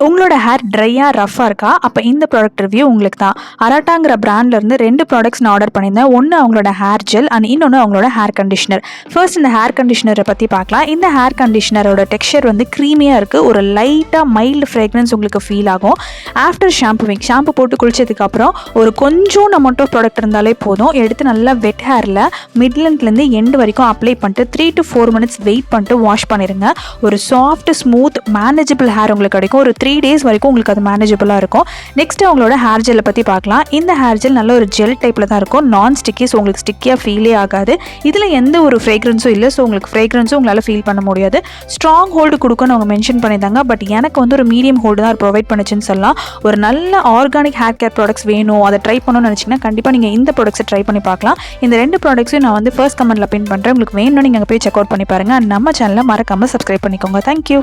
உங்களோட ஹேர் ட்ரையாக ரஃப்பாக இருக்கா? அப்போ இந்த ப்ராடக்ட் ரிவ்யூ உங்களுக்கு தான். அராட்டாங்கிற பிராண்ட்லேருந்து 2 ப்ராடக்ட்ஸ் நான் ஆர்டர் பண்ணியிருந்தேன். ஒன்று அவங்களோட ஹேர் ஜெல் அண்ட் இன்னொன்று அவங்களோட ஹேர் கண்டிஷனர். ஃபர்ஸ்ட் இந்த ஹேர் கண்டிஷனரை பற்றி பார்க்கலாம். இந்த ஹேர் கண்டிஷனரோட டெக்ஸ்சர் வந்து க்ரீமியாக இருக்குது. ஒரு லைட்டாக மைல்டு ஃப்ரேக்ரன்ஸ் உங்களுக்கு ஃபீல் ஆகும். ஆஃப்டர் ஷாம்பு போட்டு குளிச்சதுக்கப்புறம் ஒரு கொஞ்சம் அமௌண்ட் ஆஃப் ப்ராடக்ட் இருந்தாலே போதும். எடுத்து நல்லா வெட் ஹேரில் மிட்லெண்ட்லேருந்து எண்டு வரைக்கும் அப்ளை பண்ணிட்டு 3 to 4 minutes வெயிட் பண்ணிட்டு வாஷ் பண்ணிடுங்க. ஒரு சாஃப்ட் ஸ்மூத் மேனேஜபிள் ஹேர் உங்களுக்கு கிடைக்கும். ஒரு 3 days வரைக்கும் உங்களுக்கு அது மேனேஜபிளாக இருக்கும். நெக்ஸ்ட் அவங்களோட ஹேர் ஜெல்லை பற்றி பார்க்கலாம். இந்த ஹேர் ஜெல் நல்ல ஒரு ஜெல் டைப்பில் தான் இருக்கும். நான் ஸ்டிக்கி, ஸோ உங்களுக்கு ஸ்டிக்கியாக ஃபீலே ஆகாது. இதில் எந்த ஒரு ஃப்ரேக்ரன்ஸும் இல்லை, ஸோ உங்களுக்கு ஃப்ரேக்ரன்ஸும் உங்களால் ஃபீல் பண்ண முடியாது. ஸ்ட்ராங் ஹோல்டு கொடுக்குன்னு அவங்க மென்ஷன் பண்ணியிருந்தாங்க. பட் எனக்கு வந்து ஒரு மீடியம் ஹோல்டு தான் ப்ரொவைட் பண்ணுச்சுன்னு சொல்லலாம். ஒரு நல்ல ஆர்கானிக் ஹேர் கேர் ப்ராடக்ட்ஸ் வேணும், அதை ட்ரை பண்ணணும்னு நினச்சிங்கன்னா கண்டிப்பாக நீங்கள் இந்த ப்ராடக்ட்ஸை ட்ரை பண்ணி பார்க்கலாம். இந்த 2 ப்ராடக்ட்ஸையும் நான் வந்து ஃபர்ஸ்ட் கமெண்ட்டில் பின் பண்ணுறேன். உங்களுக்கு வேணும்னு நீங்கள் போய் செக் அவுட் பண்ணி பாருங்கள். நம்ம சேனலை மறக்காமல் சப்ஸ்கிரைப் பண்ணிக்கோங்க. தேங்க்யூ.